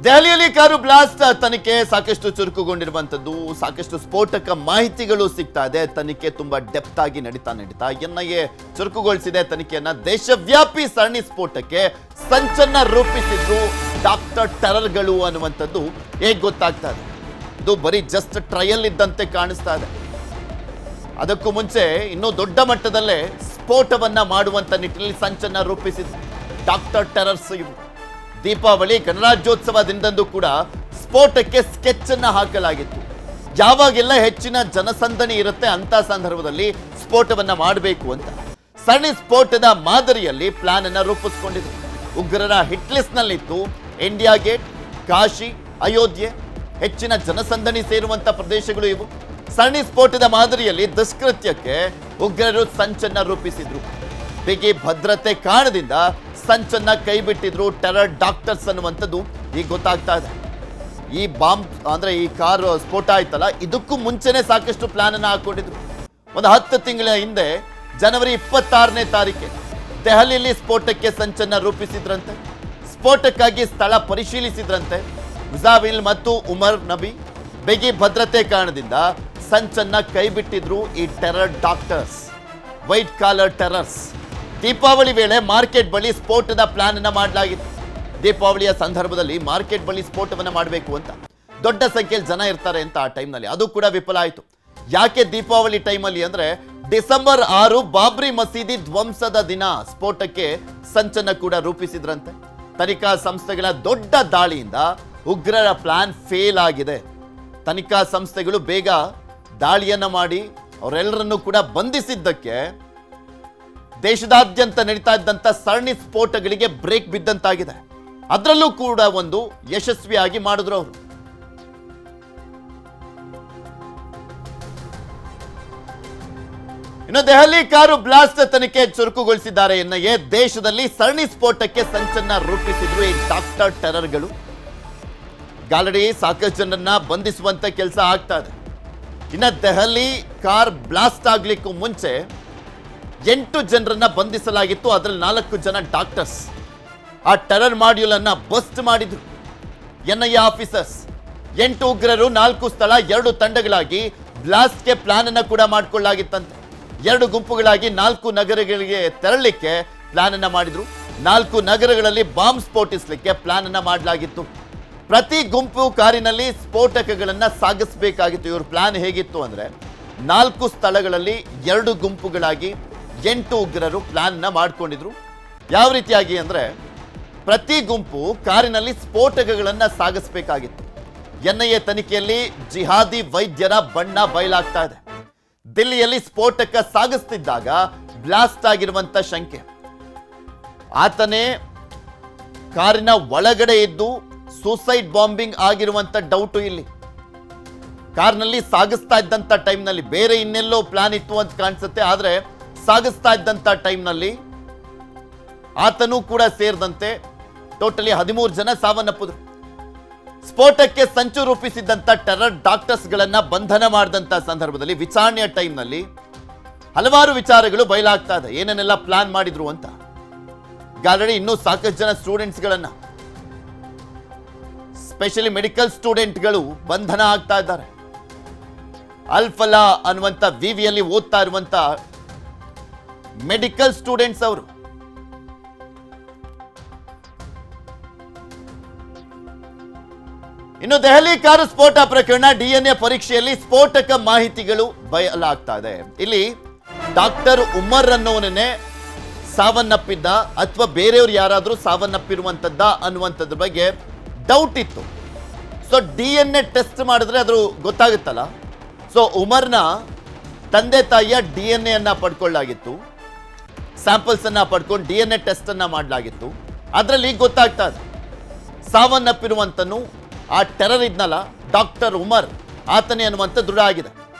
ದೆಹಲಿಯಲ್ಲಿ car blast ತನಿಖೆ ಸಾಕಷ್ಟು ಚುರುಕುಗೊಂಡಿರುವಂತದ್ದು, ಸಾಕಷ್ಟು ಸ್ಫೋಟಕ ಮಾಹಿತಿಗಳು ಸಿಗ್ತಾ ಇದೆ. ತನಿಖೆ ತುಂಬಾ ಡೆಪ್ತ್ ಆಗಿ ನಡೀತಾ ಎನ್ಐಎ ಚುರುಕುಗೊಳಿಸಿದೆ ತನಿಖೆಯನ್ನ. ದೇಶವ್ಯಾಪಿ ಸರಣಿ ಸ್ಫೋಟಕ್ಕೆ ಸಂಚನ್ನ ರೂಪಿಸಿದ್ರು ಡಾಕ್ಟರ್ ಟೆರರ್ಗಳು ಅನ್ನುವಂಥದ್ದು ಹೇಗೆ ಗೊತ್ತಾಗ್ತಾ ಇದೆ. ಇದು ಬರೀ ಜಸ್ಟ್ ಟ್ರಯಲ್ ಇದ್ದಂತೆ ಕಾಣಿಸ್ತಾ ಇದೆ. ಅದಕ್ಕೂ ಮುಂಚೆ ಇನ್ನೂ ದೊಡ್ಡ ಮಟ್ಟದಲ್ಲೇ ಸ್ಫೋಟವನ್ನ ಮಾಡುವಂತ ನಿಟ್ಟಿನಲ್ಲಿ ಸಂಚನ್ನ ರೂಪಿಸಿದ್ರು ಡಾಕ್ಟರ್ ಟೆರರ್ಸ್ ಇವು. ದೀಪಾವಳಿ ಗಣರಾಜ್ಯೋತ್ಸವ ದಿನದಂದು ಕೂಡ ಸ್ಫೋಟಕ್ಕೆ ಸ್ಕೆಚ್ ಅನ್ನ ಹಾಕಲಾಗಿತ್ತು. ಯಾವಾಗೆಲ್ಲ ಹೆಚ್ಚಿನ ಜನಸಂದಣಿ ಇರುತ್ತೆ ಅಂತ ಸಂದರ್ಭದಲ್ಲಿ ಸ್ಫೋಟವನ್ನ ಮಾಡಬೇಕು ಅಂತ ಸರಣಿ ಸ್ಫೋಟದ ಮಾದರಿಯಲ್ಲಿ ಪ್ಲಾನ್ ಅನ್ನ ರೂಪಿಸಿಕೊಂಡಿದೆ. ಉಗ್ರರ ಹಿಟ್ ಲಿಸ್ಟ್ ನಲ್ಲಿತ್ತು ಇಂಡಿಯಾ ಗೇಟ್, ಕಾಶಿ, ಅಯೋಧ್ಯೆ, ಹೆಚ್ಚಿನ ಜನಸಂದಣಿ ಸೇರುವಂತ ಪ್ರದೇಶಗಳು ಇವು. ಸರಣಿ ಸ್ಫೋಟದ ಮಾದರಿಯಲ್ಲಿ ದುಷ್ಕೃತ್ಯಕ್ಕೆ ಉಗ್ರರು ಸಂಚನ್ನ ರೂಪಿಸಿದ್ರು. ಬಿಗಿ ಭದ್ರತೆ ಕಾರಣದಿಂದ ಸಂಚನ್ನ ಕೈಬಿಟ್ಟಿದ್ರು ಟೆರರ್ ಡಾಕ್ಟರ್ಸ್ ಅನ್ನುವಂಥದ್ದು ಈಗ ಗೊತ್ತಾಗ್ತಾ ಇದೆ. ಈ ಬಾಂಬ್ ಅಂದ್ರೆ ಈ ಕಾರ್ ಸ್ಫೋಟ ಆಯ್ತಲ್ಲ, ಇದಕ್ಕೂ ಮುಂಚೆನೆ ಸಾಕಷ್ಟು ಪ್ಲಾನ್ ಅನ್ನ ಹಾಕೊಂಡಿದ್ರು. ಒಂದು 10 ತಿಂಗಳ ಹಿಂದೆ ಜನವರಿ 26ನೇ ತಾರೀಕೆ ದೆಹಲಿಯಲ್ಲಿ ಸ್ಫೋಟಕ್ಕೆ ಸಂಚನ್ನ ರೂಪಿಸಿದ್ರಂತೆ. ಸ್ಫೋಟಕ್ಕಾಗಿ ಸ್ಥಳ ಪರಿಶೀಲಿಸಿದ್ರಂತೆ. ಮುಜಾವಿಲ್ ಮತ್ತು ಉಮರ್ ನಬಿ ಬಿಗಿ ಭದ್ರತೆ ಕಾರಣದಿಂದ ಸಂಚನ್ನ ಕೈಬಿಟ್ಟಿದ್ರು ಈ terror doctors, white collar terrors. Deepavali ವೇಳೆ ಮಾರ್ಕೆಟ್ ಬಳಿ ಸ್ಫೋಟದ ಪ್ಲಾನ್ ಅನ್ನ ಮಾಡಲಾಗಿತ್ತು. ದೀಪಾವಳಿಯ ಸಂದರ್ಭದಲ್ಲಿ ಮಾರ್ಕೆಟ್ ಬಳಿ ಸ್ಫೋಟವನ್ನ ಮಾಡಬೇಕು ಅಂತ ದೊಡ್ಡ ಸಂಖ್ಯೆಯಲ್ಲಿ ಜನ ಇರ್ತಾರೆ ಅಂತ ಆ ಟೈಮ್ನಲ್ಲಿ, ಅದು ಕೂಡ ವಿಫಲ ಆಯಿತು. ಯಾಕೆ ದೀಪಾವಳಿ ಟೈಮಲ್ಲಿ ಅಂದ್ರೆ ಡಿಸೆಂಬರ್ 6 ಬಾಬ್ರಿ ಮಸೀದಿ ಧ್ವಂಸದ ದಿನ ಸ್ಫೋಟಕ್ಕೆ ಸಂಚನ್ನ ಕೂಡ ರೂಪಿಸಿದ್ರಂತೆ. ತನಿಖಾ ಸಂಸ್ಥೆಗಳ ದೊಡ್ಡ ದಾಳಿಯಿಂದ ಉಗ್ರರ ಪ್ಲಾನ್ ಫೇಲ್ ಆಗಿದೆ. ತನಿಖಾ ಸಂಸ್ಥೆಗಳು ಬೇಗ ದಾಳಿಯನ್ನ ಮಾಡಿ ಅವರೆಲ್ಲರನ್ನೂ ಕೂಡ ಬಂಧಿಸಿದ್ದಕ್ಕೆ ದೇಶದಾದ್ಯಂತ ನಡೀತಾ ಇದ್ದಂತ ಸರಣಿ ಸ್ಫೋಟಗಳಿಗೆ ಬ್ರೇಕ್ ಬಿದ್ದಂತಾಗಿದೆ. ಅದರಲ್ಲೂ ಕೂಡ ಒಂದು ಯಶಸ್ವಿಯಾಗಿ ಮಾಡಿದ್ರು ಅವರು. ಇನ್ನು ದೆಹಲಿ ಕಾರು ಬ್ಲಾಸ್ಟ್ ತನಿಖೆ ಚುರುಕುಗೊಳಿಸಿದ್ದಾರೆ ಎನ್ಐಎ. ದೇಶದಲ್ಲಿ ಸರಣಿ ಸ್ಫೋಟಕ್ಕೆ ಸಂಚನ್ನ ರೂಪಿಸಿದ್ರು ಈ ಡಾಕ್ಟರ್ ಟೆರರ್ಗಳು. ಆಲ್ರೆಡಿ ಸಾಕಷ್ಟು ಜನರನ್ನ ಬಂಧಿಸುವಂತ ಕೆಲಸ ಆಗ್ತಾ ಇದೆ. ಇನ್ನು ದೆಹಲಿ ಕಾರ್ ಬ್ಲಾಸ್ಟ್ ಆಗ್ಲಿಕ್ಕೂ ಮುಂಚೆ 8 ಜನರನ್ನ ಬಂಧಿಸಲಾಗಿತ್ತು. ಅದರಲ್ಲಿ 4 ಜನ ಡಾಕ್ಟರ್ಸ್. ಆ ಟೆರರ್ ಮಾಡ್ಯೂಲ್ ಅನ್ನ ಬಸ್ಟ್ ಮಾಡಿದ್ರು ಎನ್ಐಎ ಆಫೀಸರ್ಸ್. 8 ಉಗ್ರರು 4 ಸ್ಥಳ 2 ತಂಡಗಳಾಗಿ ಬ್ಲಾಸ್ಟ್ಗೆ ಪ್ಲಾನ್ ಅನ್ನ ಕೂಡ ಮಾಡಿಕೊಳ್ಳಲಾಗಿತ್ತಂತೆ. 2 ಗುಂಪುಗಳಾಗಿ 4 ನಗರಗಳಿಗೆ ತೆರಳಲಿಕ್ಕೆ ಪ್ಲಾನ್ ಅನ್ನ ಮಾಡಿದ್ರು. 4 ನಗರಗಳಲ್ಲಿ ಬಾಂಬ್ ಸ್ಫೋಟಿಸಲಿಕ್ಕೆ ಪ್ಲಾನ್ ಅನ್ನ ಮಾಡಲಾಗಿತ್ತು. ಪ್ರತಿ ಗುಂಪು ಕಾರಿನಲ್ಲಿ ಸ್ಫೋಟಕಗಳನ್ನ ಸಾಗಿಸಬೇಕಾಗಿತ್ತು. ಇವ್ರ ಪ್ಲಾನ್ ಹೇಗಿತ್ತು ಅಂದ್ರೆ 4 ಸ್ಥಳಗಳಲ್ಲಿ 2 ಗುಂಪುಗಳಾಗಿ 8 ಉಗ್ರರು ಪ್ಲಾನ್ ನ ಮಾಡ್ಕೊಂಡಿದ್ರು. ಯಾವ ರೀತಿಯಾಗಿ ಅಂದ್ರೆ ಪ್ರತಿ ಗುಂಪು ಕಾರಿನಲ್ಲಿ ಸ್ಫೋಟಕಗಳನ್ನ ಸಾಗಿಸಬೇಕಾಗಿತ್ತು. ಎನ್ಐಎ ತನಿಖೆಯಲ್ಲಿ ಜಿಹಾದಿ ವೈದ್ಯರ ಬಣ್ಣ ಬಯಲಾಗ್ತಾ ಇದೆ. ದಿಲ್ಲಿಯಲ್ಲಿ ಸ್ಫೋಟಕ ಸಾಗಿಸ್ತಿದ್ದಾಗ ಬ್ಲಾಸ್ಟ್ ಆಗಿರುವಂತ ಶಂಕೆ. ಆತನೇ ಕಾರಿನ ಒಳಗಡೆ ಇದ್ದು ಸೂಸೈಡ್ ಬಾಂಬಿಂಗ್ ಆಗಿರುವಂತ ಡೌಟು ಇಲ್ಲಿ. ಕಾರ್ನಲ್ಲಿ ಸಾಗಿಸ್ತಾ ಇದ್ದಂತ ಟೈಮ್ನಲ್ಲಿ ಬೇರೆ ಇನ್ನೆಲ್ಲೋ ಪ್ಲಾನ್ ಇತ್ತು ಅಂತ ಕಾಣಿಸುತ್ತೆ. ಆದ್ರೆ ಸಾಗಿಸ್ತಾ ಇದ್ದಂತ ಟೈಮ್ನಲ್ಲಿ ಆತನೂ ಕೂಡ ಸೇರಿದಂತೆ ಟೋಟಲಿ 13 ಜನ ಸಾವನ್ನಪ್ಪಿದ್ರು. ಸ್ಫೋಟಕ್ಕೆ ಸಂಚು ರೂಪಿಸಿದ್ದಂತ ಟೆರರ್ ಡಾಕ್ಟರ್ಸ್ ಗಳನ್ನ ಬಂಧನ ಮಾಡಿದಂತ ಸಂದರ್ಭದಲ್ಲಿ ವಿಚಾರಣೆಯ ಟೈಮ್ನಲ್ಲಿ ಹಲವಾರು ವಿಚಾರಗಳು ಬಯಲಾಗ್ತಾ ಇದೆ. ಏನೇನೆಲ್ಲ ಪ್ಲಾನ್ ಮಾಡಿದ್ರು ಅಂತ. ಆಲ್ರೆಡಿ ಇನ್ನೂ ಸಾಕಷ್ಟು ಜನ ಸ್ಟೂಡೆಂಟ್ಸ್ಗಳನ್ನ, ಸ್ಪೆಷಲಿ ಮೆಡಿಕಲ್ ಸ್ಟೂಡೆಂಟ್ಗಳು ಬಂಧನ ಆಗ್ತಾ ಇದ್ದಾರೆ. ಅಲ್ಫಲಾ ಅನ್ನುವಂತ ವಿವಿಯಲ್ಲಿ ಓದ್ತಾ ಇರುವಂತ ಮೆಡಿಕಲ್ ಸ್ಟೂಡೆಂಟ್ಸ್ ಅವರು. ಇನ್ನು ದೆಹಲಿ ಕಾರು ಸ್ಫೋಟ ಪ್ರಕರಣ ಡಿಎನ್ಎ ಪರೀಕ್ಷೆಯಲ್ಲಿ ಸ್ಫೋಟಕ ಮಾಹಿತಿಗಳು ಬಯಲಾಗ್ತಾ ಇದೆ. ಇಲ್ಲಿ ಡಾಕ್ಟರ್ ಉಮರ್ ಅನ್ನೋನೇ ಸಾವನ್ನಪ್ಪಿದ್ದ ಅಥವಾ ಬೇರೆಯವರು ಯಾರಾದ್ರೂ ಸಾವನ್ನಪ್ಪಿರುವಂತದ್ದ ಅನ್ನುವಂಥದ್ರ ಬಗ್ಗೆ ಡೌಟ್ ಇತ್ತು. ಸೊ ಡಿಎನ್ಎ ಟೆಸ್ಟ್ ಮಾಡಿದ್ರೆ ಅದು ಗೊತ್ತಾಗುತ್ತಲ್ಲ. ಸೊ ಉಮರ್ನ ತಂದೆ ತಾಯಿಯ ಡಿಎನ್ಎ ಅನ್ನ ಪಡ್ಕೊಳ್ಳಾಗಿತ್ತು. ಸ್ಯಾಂಪಲ್ಸ್ ಅನ್ನ ಪಡ್ಕೊಂಡು ಡಿಎನ್ಎ ಟೆಸ್ಟ್ ಅನ್ನ ಮಾಡಲಾಗಿತ್ತು. ಅದರಲ್ಲಿ ಗೊತ್ತಾಗ್ತಾ ಇದೆ ಸಾವನ್ನಪ್ಪಿರುವಂತನು ಆ ಟೆರರ್ ಇದ್ನಲ್ಲ ಡಾಕ್ಟರ್ ಉಮರ್, ಆತನೇ ಅನ್ನುವಂಥ ದೃಢ ಆಗಿದೆ.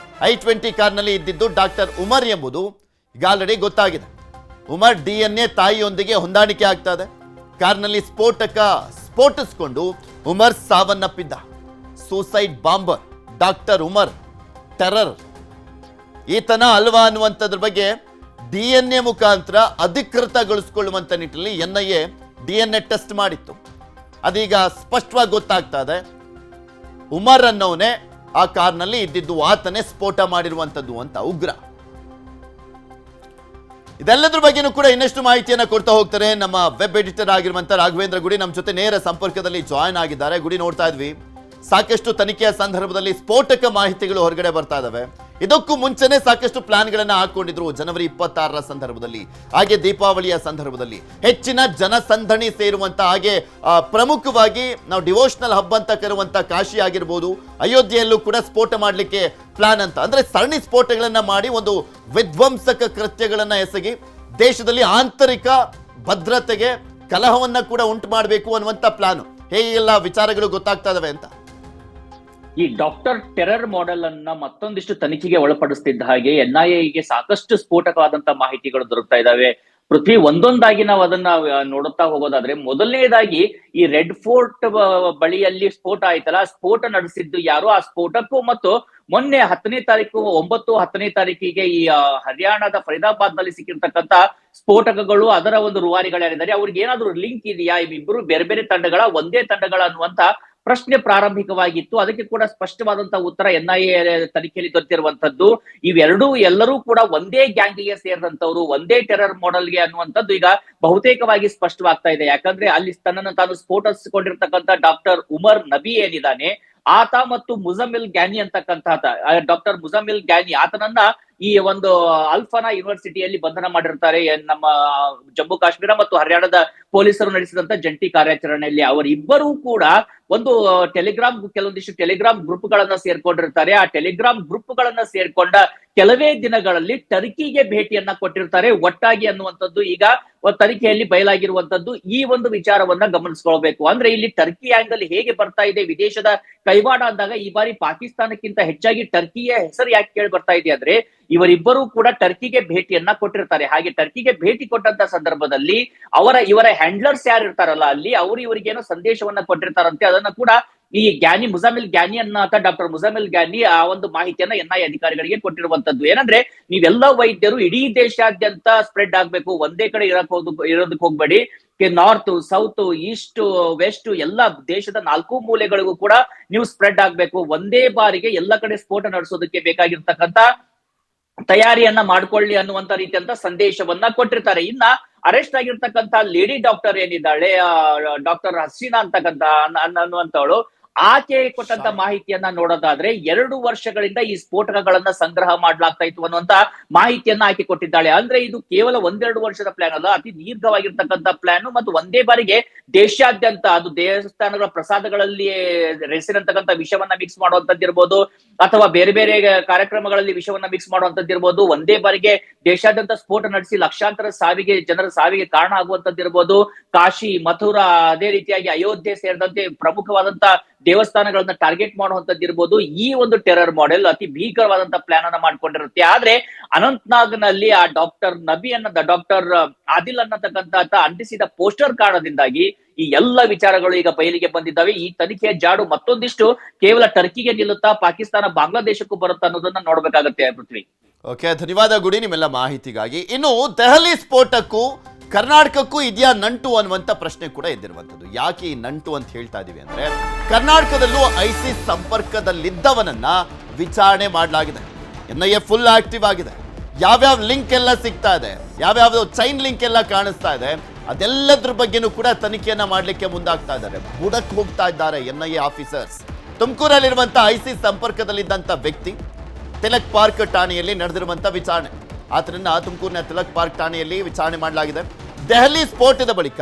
I-20 ಕಾರ್ನಲ್ಲಿ ಇದ್ದಿದ್ದು ಡಾಕ್ಟರ್ ಉಮರ್ ಎಂಬುದು ಈಗ ಆಲ್ರೆಡಿ ಗೊತ್ತಾಗಿದೆ. ಉಮರ್ ಡಿಎನ್ಎ ತಾಯಿಯೊಂದಿಗೆ ಹೊಂದಾಣಿಕೆ ಆಗ್ತಾ ಇದೆ. ಕಾರ್ನಲ್ಲಿ ಸ್ಫೋಟಿಸಿಕೊಂಡು ಉಮರ್ ಸಾವನ್ನಪ್ಪಿದ್ದ. Suicide bomber doctor Umar terror ಈತನ ಅಲ್ವಾ ಅನ್ನುವಂಥದ್ರ ಬಗ್ಗೆ DNA ಮುಖಾಂತರ ಅಧಿಕೃತಗೊಳಿಸಿಕೊಳ್ಳುವಂತ ನಿಟ್ಟಿನಲ್ಲಿ ಎನ್ಐಎ DNA ಟೆಸ್ಟ್ ಮಾಡಿತ್ತು. ಅದೀಗ ಸ್ಪಷ್ಟವಾಗಿ ಗೊತ್ತಾಗ್ತಾ ಇದೆ. ಉಮರ್ ಅನ್ನೋನೇ ಆ ಕಾರ್ನಲ್ಲಿ ಇದ್ದಿದ್ದು, ಆತನೇ ಸ್ಫೋಟ ಮಾಡಿರುವಂತದ್ದು ಅಂತ ಉಗ್ರ. ಇದೆಲ್ಲದ್ರ ಬಗ್ಗೆನೂ ಕೂಡ ಇನ್ನಷ್ಟು ಮಾಹಿತಿಯನ್ನ ಕೊಡ್ತಾ ಹೋಗ್ತಾರೆ ನಮ್ಮ ವೆಬ್ ಎಡಿಟರ್ ಆಗಿರುವಂತ ರಾಘವೇಂದ್ರ ಗುಡಿ ನಮ್ಮ ಜೊತೆ ನೇರ ಸಂಪರ್ಕದಲ್ಲಿ ಜಾಯ್ನ್ ಆಗಿದ್ದಾರೆ. ಗುಡಿ, ನೋಡ್ತಾ ಇದ್ವಿ ಸಾಕಷ್ಟು ತನಿಖೆಯ ಸಂದರ್ಭದಲ್ಲಿ ಸ್ಫೋಟಕ ಮಾಹಿತಿಗಳು ಹೊರಗಡೆ ಬರ್ತಾ ಇದಾವೆ. ಇದಕ್ಕೂ ಮುಂಚೆನೆ ಸಾಕಷ್ಟು ಪ್ಲಾನ್ಗಳನ್ನ ಹಾಕೊಂಡಿದ್ರು ಜನವರಿ 26ರ ಸಂದರ್ಭದಲ್ಲಿ, ಹಾಗೆ ದೀಪಾವಳಿಯ ಸಂದರ್ಭದಲ್ಲಿ ಹೆಚ್ಚಿನ ಜನಸಂದಣಿ ಸೇರುವಂತ, ಹಾಗೆ ಪ್ರಮುಖವಾಗಿ ನಾವು ಡಿವೋಷನಲ್ ಹಬ್ ಅಂತ ಕರೆಯುವಂತ ಕಾಶಿ ಆಗಿರ್ಬೋದು, ಅಯೋಧ್ಯೆಯಲ್ಲೂ ಕೂಡ ಸ್ಫೋಟ ಮಾಡಲಿಕ್ಕೆ ಪ್ಲಾನ್ ಅಂತ, ಅಂದ್ರೆ ಸರಣಿ ಸ್ಫೋಟಗಳನ್ನ ಮಾಡಿ ಒಂದು ವಿಧ್ವಂಸಕ ಕೃತ್ಯಗಳನ್ನ ಎಸಗಿ ದೇಶದಲ್ಲಿ ಆಂತರಿಕ ಭದ್ರತೆಗೆ ಕಲಹವನ್ನ ಕೂಡ ಉಂಟು ಮಾಡಬೇಕು ಅನ್ನುವಂತ ಪ್ಲಾನ್. ಹೇಗೆಲ್ಲ ವಿಚಾರಗಳು ಗೊತ್ತಾಗ್ತಾ ಇದಾವೆ ಅಂತ. ಈ ಡಾಕ್ಟರ್ ಟೆರರ್ ಮಾಡೆಲ್ ಅನ್ನ ಮತ್ತೊಂದಿಷ್ಟು ತನಿಖೆಗೆ ಒಳಪಡಿಸ್ತಿದ್ದ ಹಾಗೆ NIA ಸಾಕಷ್ಟು ಸ್ಫೋಟಕವಾದಂತಹ ಮಾಹಿತಿಗಳು ದೊರಕ್ತಾ ಇದಾವೆ. ಪೃಥ್ವಿ, ಒಂದೊಂದಾಗಿ ನಾವು ಅದನ್ನ ನೋಡುತ್ತಾ ಹೋಗೋದಾದ್ರೆ, ಮೊದಲನೇದಾಗಿ ಈ ರೆಡ್ ಫೋರ್ಟ್ ಬಳಿಯಲ್ಲಿ ಸ್ಫೋಟ ಆಯ್ತಲ್ಲ, ಸ್ಫೋಟ ನಡೆಸಿದ್ದು ಯಾರು, ಆ ಸ್ಫೋಟಕ್ಕೂ ಮತ್ತು ಮೊನ್ನೆ 10ನೇ ತಾರೀಕು 9-10ನೇ ತಾರೀಕಿಗೆ ಈ ಹರಿಯಾಣದ ಫರೀದಾಬಾದ್ ನಲ್ಲಿ ಸಿಕ್ಕಿರ್ತಕ್ಕಂತ ಸ್ಫೋಟಕಗಳು, ಅದರ ಒಂದು ರೂವಾರಿಗಳ್ಯಾರಿದ್ದಾರೆ, ಅವ್ರಿಗೆ ಏನಾದ್ರು ಲಿಂಕ್ ಇದೆಯಾ, ಇಬ್ರು ಬೇರೆ ಬೇರೆ ತಂಡಗಳ ಒಂದೇ ತಂಡಗಳ ಅನ್ನುವಂತ ಪ್ರಶ್ನೆ ಪ್ರಾರಂಭಿಕವಾಗಿತ್ತು. ಅದಕ್ಕೆ ಕೂಡ ಸ್ಪಷ್ಟವಾದಂತಹ ಉತ್ತರ NIA ತನಿಖೆಯಲ್ಲಿ ದೊರೆತಿರುವಂತದ್ದು. ಎಲ್ಲರೂ ಕೂಡ ಒಂದೇ ಗ್ಯಾಂಗಿಗೆ ಸೇರಿದಂತವ್ರು, ಒಂದೇ ಟೆರರ್ ಮಾಡೆಲ್ಗೆ ಅನ್ನುವಂಥದ್ದು ಈಗ ಬಹುತೇಕವಾಗಿ ಸ್ಪಷ್ಟವಾಗ್ತಾ ಇದೆ. ಯಾಕಂದ್ರೆ ಅಲ್ಲಿ ತನ್ನನ್ನು ತಾನು ಸ್ಫೋಟಿಸಿಕೊಂಡಿರ್ತಕ್ಕಂಥ ಡಾಕ್ಟರ್ ಉಮರ್ ನಬಿ ಏನಿದ್ದಾನೆ, ಆತ ಮತ್ತು ಮುಜಮಿಲ್ ಗ್ಯಾನಿ ಅಂತಕ್ಕಂಥ ಡಾಕ್ಟರ್ ಮುಜಮಿಲ್ ಗ್ಯಾನಿ, ಆತನನ್ನ ಈ ಒಂದು ಅಲ್ಫಾನಾ ಯೂನಿವರ್ಸಿಟಿಯಲ್ಲಿ ಬಂಧನ ಮಾಡಿರ್ತಾರೆ ನಮ್ಮ ಜಮ್ಮು ಕಾಶ್ಮೀರ ಮತ್ತು ಹರಿಯಾಣದ ಪೊಲೀಸರು ನಡೆಸಿದಂತ ಜಂಟಿ ಕಾರ್ಯಾಚರಣೆಯಲ್ಲಿ. ಅವರಿಬ್ಬರೂ ಕೂಡ ಒಂದು ಕೆಲವೊಂದಿಷ್ಟು ಟೆಲಿಗ್ರಾಮ್ ಗ್ರೂಪ್ ಗಳನ್ನ ಸೇರ್ಕೊಂಡಿರ್ತಾರೆ. ಆ ಟೆಲಿಗ್ರಾಮ್ ಗ್ರೂಪ್ ಗಳನ್ನ ಸೇರ್ಕೊಂಡ ಕೆಲವೇ ದಿನಗಳಲ್ಲಿ ಟರ್ಕಿಗೆ ಭೇಟಿಯನ್ನ ಕೊಟ್ಟಿರ್ತಾರೆ ಒಟ್ಟಾಗಿ ಅನ್ನುವಂಥದ್ದು ಈಗ ತನಿಖೆಯಲ್ಲಿ ಬಯಲಾಗಿರುವಂತದ್ದು. ಈ ಒಂದು ವಿಚಾರವನ್ನ ಗಮನಿಸ್ಕೊಳ್ಬೇಕು. ಅಂದ್ರೆ ಇಲ್ಲಿ ಟರ್ಕಿ ಆಂಗಲ್ ಹೇಗೆ ಬರ್ತಾ ಇದೆ, ವಿದೇಶದ ಕೈವಾಡ ಅಂದಾಗ ಈ ಬಾರಿ ಪಾಕಿಸ್ತಾನಕ್ಕಿಂತ ಹೆಚ್ಚಾಗಿ ಟರ್ಕಿಯ ಹೆಸರು ಯಾಕೆ ಕೇಳಿ ಬರ್ತಾ ಇದೆ ಅಂದ್ರೆ, ಇವರಿಬ್ಬರೂ ಕೂಡ ಟರ್ಕಿಗೆ ಭೇಟಿಯನ್ನ ಕೊಟ್ಟಿರ್ತಾರೆ. ಹಾಗೆ ಟರ್ಕಿಗೆ ಭೇಟಿ ಕೊಟ್ಟಂತ ಸಂದರ್ಭದಲ್ಲಿ ಇವರ ಹ್ಯಾಂಡ್ಲರ್ಸ್ ಯಾರು ಇರ್ತಾರಲ್ಲ ಅಲ್ಲಿ, ಅವರು ಇವರಿಗೇನೋ ಸಂದೇಶವನ್ನ ಕೊಟ್ಟಿರ್ತಾರಂತೆ. ಅದನ್ನ ಕೂಡ ಈ ಮುಜಮಿಲ್ ಗ್ಯಾನಿ ಅನ್ನೋ ಡಾಕ್ಟರ್ ಮುಜಮಿಲ್ ಗ್ಯಾನಿ ಆ ಒಂದು ಮಾಹಿತಿಯನ್ನ NIA ಅಧಿಕಾರಿಗಳಿಗೆ ಕೊಟ್ಟಿರುವಂತದ್ದು. ಏನಂದ್ರೆ, ನೀವೆಲ್ಲ ವೈದ್ಯರು ಇಡೀ ದೇಶಾದ್ಯಂತ ಸ್ಪ್ರೆಡ್ ಆಗ್ಬೇಕು, ಒಂದೇ ಕಡೆ ಇರೋದಕ್ಕೆ ಹೋಗ್ಬೇಡಿ. ನಾರ್ತ್, ಸೌತ್, ಈಸ್ಟ್, ವೆಸ್ಟ್ ಎಲ್ಲ ದೇಶದ 4 ಮೂಲೆಗಳಿಗೂ ಕೂಡ ನೀವು ಸ್ಪ್ರೆಡ್ ಆಗ್ಬೇಕು. ಒಂದೇ ಬಾರಿಗೆ ಎಲ್ಲ ಕಡೆ ಸ್ಫೋಟ ನಡೆಸೋದಕ್ಕೆ ಬೇಕಾಗಿರ್ತಕ್ಕಂಥ ತಯಾರಿಯನ್ನ ಮಾಡ್ಕೊಳ್ಳಿ ಅನ್ನುವಂತ ರೀತಿಯಂತ ಸಂದೇಶವನ್ನ ಕೊಟ್ಟಿರ್ತಾರೆ. ಇನ್ನ ಅರೆಸ್ಟ್ ಆಗಿರ್ತಕ್ಕಂಥ ಲೇಡಿ ಡಾಕ್ಟರ್ ಏನಿದ್ದಾಳೆ, ಡಾಕ್ಟರ್ ಹಸೀನಾ ಅನ್ನುವಂಥವಳು, ಆಕೆ ಕೊಟ್ಟಂತ ಮಾಹಿತಿಯನ್ನ ನೋಡೋದಾದ್ರೆ 2 ವರ್ಷಗಳಿಂದ ಈ ಸ್ಫೋಟಕಗಳನ್ನ ಸಂಗ್ರಹ ಮಾಡ್ಲಾಗ್ತಾ ಇತ್ತು ಅನ್ನುವಂತ ಮಾಹಿತಿಯನ್ನ ಆಕೆ ಕೊಟ್ಟಿದ್ದಾಳೆ. ಅಂದ್ರೆ ಇದು ಕೇವಲ 1-2 ವರ್ಷದ ಪ್ಲಾನ್ ಅಲ್ಲ, ಅತಿ ದೀರ್ಘವಾಗಿರ್ತಕ್ಕಂಥ ಪ್ಲಾನ್. ಮತ್ತು ಒಂದೇ ಬಾರಿಗೆ ದೇಶಾದ್ಯಂತ ಅದು ದೇವಸ್ಥಾನಗಳ ಪ್ರಸಾದಗಳಲ್ಲಿ ರೆಸಿರಂತಕ್ಕಂಥ ವಿಷವನ್ನ ಮಿಕ್ಸ್ ಮಾಡುವಂತದ್ದಿರ್ಬೋದು, ಅಥವಾ ಬೇರೆ ಬೇರೆ ಕಾರ್ಯಕ್ರಮಗಳಲ್ಲಿ ವಿಷವನ್ನ ಮಿಕ್ಸ್ ಮಾಡುವಂತದ್ದಿರ್ಬೋದು, ಒಂದೇ ಬಾರಿಗೆ ದೇಶಾದ್ಯಂತ ಸ್ಫೋಟ ನಡೆಸಿ ಲಕ್ಷಾಂತರ ಜನರ ಸಾವಿಗೆ ಕಾರಣ ಆಗುವಂತದ್ದಿರ್ಬೋದು, ಕಾಶಿ, ಮಥುರಾ, ಅದೇ ರೀತಿಯಾಗಿ ಅಯೋಧ್ಯೆ ಸೇರಿದಂತೆ ಪ್ರಮುಖವಾದಂತ ದೇವಸ್ಥಾನಗಳನ್ನ ಟಾರ್ಗೆಟ್ ಮಾಡುವಂತದ್ದಿರ್ಬೋದು. ಈ ಒಂದು ಟೆರರ್ ಮಾಡೆಲ್ ಅತಿ ಭೀಕರವಾದಂತ ಪ್ಲಾನ್ ಅನ್ನ ಮಾಡ್ಕೊಂಡಿರುತ್ತೆ. ಆದ್ರೆ ಅನಂತ್ನಾಗ್ ನಲ್ಲಿ ಆ ಡಾಕ್ಟರ್ ಡಾಕ್ಟರ್ ಆದಿಲ್ ಅನ್ನತಕ್ಕಂತ ಅಂಟಿಸಿದ ಪೋಸ್ಟರ್ ಕಾರಣದಿಂದಾಗಿ ಈ ಎಲ್ಲ ವಿಚಾರಗಳು ಈಗ ಬಯಲಿಗೆ ಬಂದಿದ್ದಾವೆ. ಈ ತನಿಖೆಯ ಜಾಡು ಮತ್ತೊಂದಿಷ್ಟು ಕೇವಲ ಟರ್ಕಿಗೆ ನಿಲ್ಲುತ್ತಾ, ಪಾಕಿಸ್ತಾನ ಬಾಂಗ್ಲಾದೇಶಕ್ಕೂ ಬರುತ್ತಾ ಅನ್ನೋದನ್ನ ನೋಡ್ಬೇಕಾಗುತ್ತೆ ಪೃಥ್ವಿ. ಓಕೆ, ಧನ್ಯವಾದ ಗುಡಿ ನಿಮ್ಮೆಲ್ಲ ಮಾಹಿತಿಗಾಗಿ. ಇನ್ನು ದೆಹಲಿ ಸ್ಫೋಟಕ್ಕೂ ಕರ್ನಾಟಕಕ್ಕೂ ಇದೆಯಾ ನಂಟು ಅನ್ನುವಂಥ ಪ್ರಶ್ನೆ ಕೂಡ ಎದ್ದಿರುವಂಥದ್ದು. ಯಾಕೆ ಈ ನಂಟು ಅಂತ ಹೇಳ್ತಾ ಇದೀವಿ ಅಂದ್ರೆ, ಕರ್ನಾಟಕದಲ್ಲೂ ಐಸಿಸ್ ಸಂಪರ್ಕದಲ್ಲಿದ್ದವನನ್ನ ವಿಚಾರಣೆ ಮಾಡಲಾಗಿದೆ. NIA ಫುಲ್ ಆಕ್ಟಿವ್ ಆಗಿದೆ. ಯಾವ್ಯಾವ ಲಿಂಕ್ ಎಲ್ಲ ಸಿಗ್ತಾ ಇದೆ, ಯಾವ್ಯಾವ ಚೈನ್ ಲಿಂಕ್ ಎಲ್ಲ ಕಾಣಿಸ್ತಾ ಇದೆ, ಅದೆಲ್ಲದ್ರ ಬಗ್ಗೆನೂ ಕೂಡ ತನಿಖೆಯನ್ನ ಮಾಡಲಿಕ್ಕೆ ಮುಂದಾಗ್ತಾ ಇದ್ದಾರೆ. ಬುಡಕ್ಕೆ ಹೋಗ್ತಾ ಇದ್ದಾರೆ NIA ಆಫೀಸರ್ಸ್. ತುಮಕೂರಲ್ಲಿರುವಂಥ ಐಸಿಸ್ ಸಂಪರ್ಕದಲ್ಲಿದ್ದಂಥ ವ್ಯಕ್ತಿ ತಿಲಕ್ ಪಾರ್ಕ್ ಠಾಣೆಯಲ್ಲಿ ನಡೆದಿರುವಂಥ ವಿಚಾರಣೆ. ಆತನನ್ನ ತುಮಕೂರಿನ ತಿಲಕ್ ಪಾರ್ಕ್ ಠಾಣೆಯಲ್ಲಿ ವಿಚಾರಣೆ ಮಾಡಲಾಗಿದೆ. ದೆಹಲಿ ಸ್ಫೋಟದ ಬಳಿಕ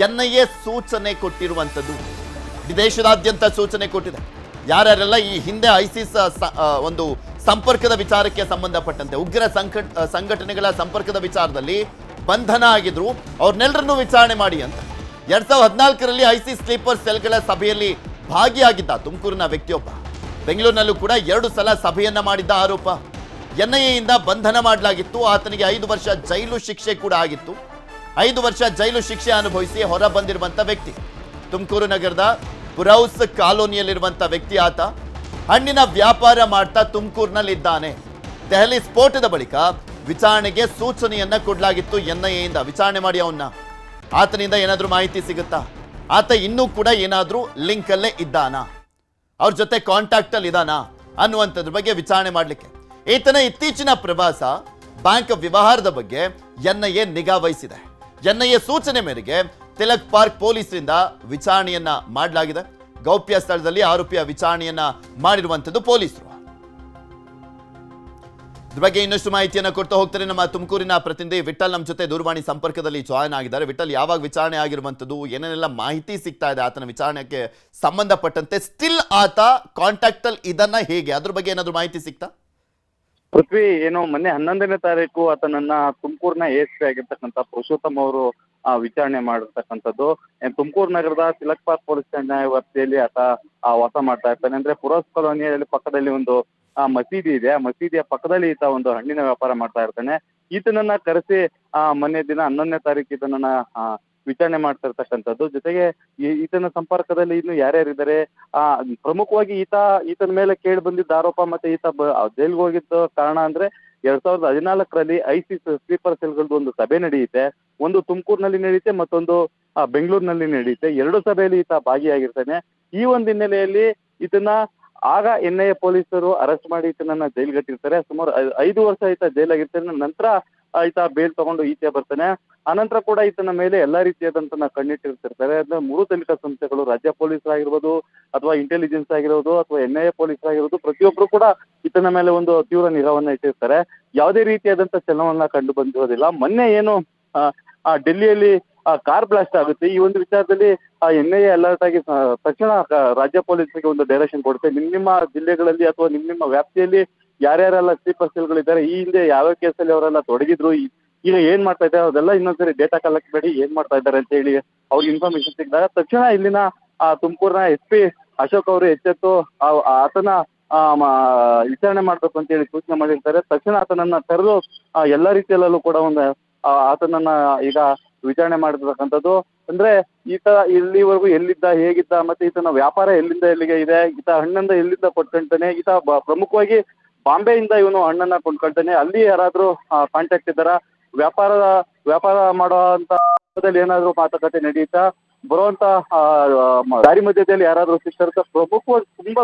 NIA ಸೂಚನೆ ಕೊಟ್ಟಿರುವಂಥದ್ದು, ದೇಶದಾದ್ಯಂತ ಸೂಚನೆ ಕೊಟ್ಟಿದೆ. ಯಾರ್ಯಾರೆಲ್ಲ ಈ ಹಿಂದೆ ಐಸಿಸ್ ಒಂದು ಸಂಪರ್ಕದ ವಿಚಾರಕ್ಕೆ ಸಂಬಂಧಪಟ್ಟಂತೆ, ಉಗ್ರ ಸಂಘಟನೆಗಳ ಸಂಪರ್ಕದ ವಿಚಾರದಲ್ಲಿ ಬಂಧನ ಆಗಿದ್ರು, ಅವ್ರನ್ನೆಲ್ಲರನ್ನೂ ವಿಚಾರಣೆ ಮಾಡಿ ಅಂತ 2014ರಲ್ಲಿ ಐಸಿಸ್ ಸ್ಲೀಪರ್ ಸೆಲ್ಗಳ ಸಭೆಯಲ್ಲಿ ಭಾಗಿಯಾಗಿದ್ದ ತುಮಕೂರಿನ ವ್ಯಕ್ತಿಯೊಬ್ಬ ಬೆಂಗಳೂರಿನಲ್ಲೂ ಕೂಡ 2 ಸಲ ಸಭೆಯನ್ನ ಮಾಡಿದ್ದ ಆರೋಪ. NIAಯಿಂದ ಬಂಧನ ಮಾಡಲಾಗಿತ್ತು. ಆತನಿಗೆ 5 ವರ್ಷ ಜೈಲು ಶಿಕ್ಷೆ ಕೂಡ ಆಗಿತ್ತು. 5 ವರ್ಷ ಜೈಲು ಶಿಕ್ಷೆ ಅನುಭವಿಸಿ ಹೊರ ಬಂದಿರುವಂತ ವ್ಯಕ್ತಿ, ತುಮಕೂರು ನಗರದ ಪುರೌಸ್ ಕಾಲೋನಿಯಲ್ಲಿರುವಂತ ವ್ಯಕ್ತಿ ಆತ. ಹಣ್ಣಿನ ವ್ಯಾಪಾರ ಮಾಡ್ತಾ ತುಮಕೂರಿನಲ್ಲಿದ್ದಾನೆ. ದೆಹಲಿ ಸ್ಫೋಟದ ಬಳಿಕ ವಿಚಾರಣೆಗೆ ಸೂಚನೆಯನ್ನ ಕೊಡಲಾಗಿತ್ತು NIAಯಿಂದ. ವಿಚಾರಣೆ ಮಾಡಿ ಆತನಿಂದ ಏನಾದ್ರೂ ಮಾಹಿತಿ ಸಿಗುತ್ತಾ, ಆತ ಇನ್ನೂ ಕೂಡ ಏನಾದ್ರೂ ಲಿಂಕ್ ಅಲ್ಲೇ ಇದ್ದಾನಾ, ಅವ್ರ ಜೊತೆ ಕಾಂಟ್ಯಾಕ್ಟ್ ಅಲ್ಲಿ ಇದಾನಾ ಅನ್ನುವಂಥದ್ರ ಬಗ್ಗೆ ವಿಚಾರಣೆ ಮಾಡಲಿಕ್ಕೆ ಈತನ ಇತ್ತೀಚಿನ ಪ್ರವಾಸ, ಬ್ಯಾಂಕ್ ವ್ಯವಹಾರದ ಬಗ್ಗೆ ಎನ್ಐಎ ನಿಗಾ ವಹಿಸಿದೆ. ಎನ್ಐಎ ಸೂಚನೆ ಮೇರೆಗೆ ತಿಲಕ್ ಪಾರ್ಕ್ ಪೊಲೀಸರಿಂದ ವಿಚಾರಣೆಯನ್ನ ಮಾಡಲಾಗಿದೆ. ಗೌಪ್ಯ ಸ್ಥಳದಲ್ಲಿ ಆರೋಪಿಯ ವಿಚಾರಣೆಯನ್ನ ಮಾಡಿರುವಂಥದ್ದು ಪೊಲೀಸರು. ಇದ್ರ ಬಗ್ಗೆ ಇನ್ನಷ್ಟು ಮಾಹಿತಿಯನ್ನ ಕೊಡ್ತಾ ಹೋಗ್ತಾರೆ ನಮ್ಮ ತುಮಕೂರಿನ ಪ್ರತಿನಿಧಿ ವಿಠಲ್ ನಮ್ಮ ಜೊತೆ ದೂರವಾಣಿ ಸಂಪರ್ಕದಲ್ಲಿ ಜಾಯ್ನ್ ಆಗಿದ್ದಾರೆ. ವಿಠಲ್, ಯಾವಾಗ ವಿಚಾರಣೆ ಆಗಿರುವಂಥದ್ದು, ಏನೇನೆಲ್ಲ ಮಾಹಿತಿ ಸಿಗ್ತಾ ಇದೆ ಆತನ ವಿಚಾರಣೆಗೆ ಸಂಬಂಧಪಟ್ಟಂತೆ? ಸ್ಟಿಲ್ ಆತ ಕಾಂಟ್ಯಾಕ್ಟ್ ಅಲ್ಲಿ ಇದನ್ನ ಹೇಗೆ, ಅದ್ರ ಬಗ್ಗೆ ಏನಾದ್ರು ಮಾಹಿತಿ ಸಿಗ್ತಾ? ಪೃಥ್ವಿ, ಏನು ಮೊನ್ನೆ 11ನೇ ತಾರೀಕು ಆತನನ್ನ ತುಮಕೂರಿನ ಎಎಸ್ಪಿ ಆಗಿರ್ತಕ್ಕಂಥ ಪುರುಷೋತ್ತಮ್ ಅವರು ವಿಚಾರಣೆ ಮಾಡಿರ್ತಕ್ಕಂಥದ್ದು. ತುಮಕೂರು ನಗರದ ತಿಲಕ್ ಪಾರ್ಕ್ ಪೊಲೀಸ್ ಠಾಣೆ ವ್ಯಾಪ್ತಿಯಲ್ಲಿ ಆತ ವಾಸ ಮಾಡ್ತಾ ಇರ್ತಾನೆ. ಅಂದ್ರೆ ಪುರಸ್ ಕಾಲೋನಿಯಲ್ಲಿ ಪಕ್ಕದಲ್ಲಿ ಒಂದು ಮಸೀದಿ ಇದೆ. ಆ ಮಸೀದಿಯ ಪಕ್ಕದಲ್ಲಿ ಈತ ಒಂದು ಹಣ್ಣಿನ ವ್ಯಾಪಾರ ಮಾಡ್ತಾ ಇರ್ತಾನೆ. ಈತನನ್ನ ಕರೆಸಿ ಮೊನ್ನೆ ದಿನ 11ನೇ ತಾರೀಕು ಈತನನ್ನ ವಿಚಾರಣೆ ಮಾಡ್ತಾ ಇರ್ತಕ್ಕಂಥದ್ದು. ಜೊತೆಗೆ ಈತನ ಸಂಪರ್ಕದಲ್ಲಿ ಇನ್ನು ಯಾರ್ಯಾರಿದ್ದಾರೆ, ಪ್ರಮುಖವಾಗಿ ಈತನ ಮೇಲೆ ಕೇಳಿ ಬಂದಿದ್ದ ಆರೋಪ ಮತ್ತೆ ಈತ ಜೈಲ್ಗೆ ಹೋಗಿದ್ದ ಕಾರಣ ಅಂದ್ರೆ 2014ರಲ್ಲಿ ಸ್ಲೀಪರ್ ಸೆಲ್ಗಳದ್ದು ಒಂದು ಸಭೆ ನಡೆಯುತ್ತೆ. ಒಂದು ತುಮಕೂರಿನಲ್ಲಿ ನಡೆಯುತ್ತೆ, ಮತ್ತೊಂದು ಬೆಂಗಳೂರಿನಲ್ಲಿ ನಡೆಯುತ್ತೆ. ಎರಡು ಸಭೆಯಲ್ಲಿ ಈತ ಭಾಗಿಯಾಗಿರ್ತಾನೆ. ಈ ಒಂದು ಹಿನ್ನೆಲೆಯಲ್ಲಿ ಈತನ ಆಗ ಎನ್ಐಎ ಪೊಲೀಸರು ಅರೆಸ್ಟ್ ಮಾಡಿ ಈತನನ್ನ ಜೈಲ್ಗಟ್ಟಿರ್ತಾರೆ. ಸುಮಾರು 5 ವರ್ಷ ಈತ ಜೈಲಾಗಿರ್ತಾನೆ. ನಂತರ ಈತ ಬೇಲ್ ತಗೊಂಡು ಈಚೆ ಬರ್ತಾನೆ. ಆನಂತರ ಕೂಡ ಈತನ ಮೇಲೆ ಎಲ್ಲಾ ರೀತಿಯಾದಂತ ಕಣ್ಣಿಟ್ಟಿರ್ತಿರ್ತಾರೆ. ಅಂದ್ರೆ 3 ತನಿಖಾ ಸಂಸ್ಥೆಗಳು, ರಾಜ್ಯ ಪೊಲೀಸ್ ಆಗಿರ್ಬೋದು ಅಥವಾ ಇಂಟೆಲಿಜೆನ್ಸ್ ಆಗಿರ್ಬೋದು ಅಥವಾ ಎನ್ಐಎ ಪೊಲೀಸ್ ಆಗಿರ್ಬೋದು, ಪ್ರತಿಯೊಬ್ರು ಕೂಡ ಈತನ ಮೇಲೆ ಒಂದು ತೀವ್ರ ನಿಗಾವನ್ನ ಇಟ್ಟಿರ್ತಾರೆ. ಯಾವುದೇ ರೀತಿಯಾದಂತ ಚಲನವನ್ನ ಕಂಡು ಬಂದಿರೋದಿಲ್ಲ. ಮೊನ್ನೆ ಏನು ಡೆಲ್ಲಿಯಲ್ಲಿ ಕಾರ್ ಬ್ಲಾಸ್ಟ್ ಆಗುತ್ತೆ, ಈ ಒಂದು ವಿಚಾರದಲ್ಲಿ ಎನ್ಐಎ ಅಲರ್ಟ್ ಆಗಿ ತಕ್ಷಣ ರಾಜ್ಯ ಪೊಲೀಸರಿಗೆ ಒಂದು ಡೈರೆಕ್ಷನ್ ಕೊಡುತ್ತೆ. ನಿಮ್ಮ ಜಿಲ್ಲೆಗಳಲ್ಲಿ ಅಥವಾ ನಿಮ್ಮ ವ್ಯಾಪ್ತಿಯಲ್ಲಿ ಯಾರ್ಯಾರೆಲ್ಲ ಸ್ಲೀಪರ್ ಸೆಲ್ಗಳಿದ್ದಾರೆ, ಈ ಹಿಂದೆ ಯಾವ ಕೇಸಲ್ಲಿ ಅವರೆಲ್ಲ ತೊಡಗಿದ್ರು, ಈಗ ಏನ್ ಮಾಡ್ತಾ ಇದ್ದಾರೆ, ಅದೆಲ್ಲ ಇನ್ನೊಂದ್ಸರಿ ಡೇಟಾ ಕಲೆಕ್ಟ್ ಮಾಡಿ ಏನ್ ಮಾಡ್ತಾ ಇದ್ದಾರೆ ಅಂತ ಹೇಳಿ ಅವ್ರಿಗೆ ಇನ್ಫಾರ್ಮೇಶನ್ ಸಿಕ್ಕಿದಾಗ ತಕ್ಷಣ ಇಲ್ಲಿನ ತುಮಕೂರಿನ SP ಅಶೋಕ್ ಅವರು ಎಚ್ಚೆತ್ತು ಆತನ ವಿಚಾರಣೆ ಮಾಡ್ಬೇಕು ಅಂತ ಹೇಳಿ ಸೂಚನೆ ಮಾಡಿರ್ತಾರೆ. ತಕ್ಷಣ ಆತನನ್ನ ಕರೆದು ಎಲ್ಲಾ ರೀತಿಯಲ್ಲೂ ಕೂಡ ಒಂದು ಆತನನ್ನ ಈಗ ವಿಚಾರಣೆ ಮಾಡಿರ್ತಕ್ಕಂಥದ್ದು. ಅಂದ್ರೆ ಈತ ಇಲ್ಲಿವರೆಗೂ ಎಲ್ಲಿದ್ದ, ಹೇಗಿದ್ದ, ಮತ್ತೆ ಈತನ ವ್ಯಾಪಾರ ಎಲ್ಲಿಂದ ಎಲ್ಲಿಗೆ ಇದೆ, ಈತ ಹಣ್ಣನ್ನ ಎಲ್ಲಿಂದ ಕೊಂಡ್ಕೊಳ್ತಾನೆ, ಈತ ಪ್ರಮುಖವಾಗಿ ಬಾಂಬೆಯಿಂದ ಇವನು ಹಣ್ಣನ್ನ ಕೊಂಡ್ಕೊಳ್ತಾನೆ, ಅಲ್ಲಿ ಯಾರಾದ್ರೂ ಕಾಂಟ್ಯಾಕ್ಟ್ ಇದ್ದಾರ, ವ್ಯಾಪಾರ ಮಾಡೋ ಅಂತ ಏನಾದ್ರು ಮಾತುಕತೆ ನಡೆಯುತ್ತಾ, ಬರುವಂತ ದಾರಿ ಮಧ್ಯದಲ್ಲಿ ಯಾರಾದ್ರೂ ಸಿಗ್ತಾರ, ಪ್ರಮುಖವಾಗಿ ತುಂಬಾ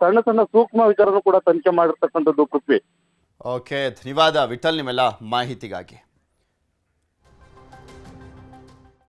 ಸಣ್ಣ ಸೂಕ್ಷ್ಮ ವಿಚಾರನೂ ಕೂಡ ತನಿಖೆ ಮಾಡಿರ್ತಕ್ಕಂಥದ್ದು ಪೃಥ್ವಿ. ಓಕೆ, ಧನ್ಯವಾದ ವಿಠಲ್ ನಿಮ್ಮೆಲ್ಲ ಮಾಹಿತಿಗಾಗಿ.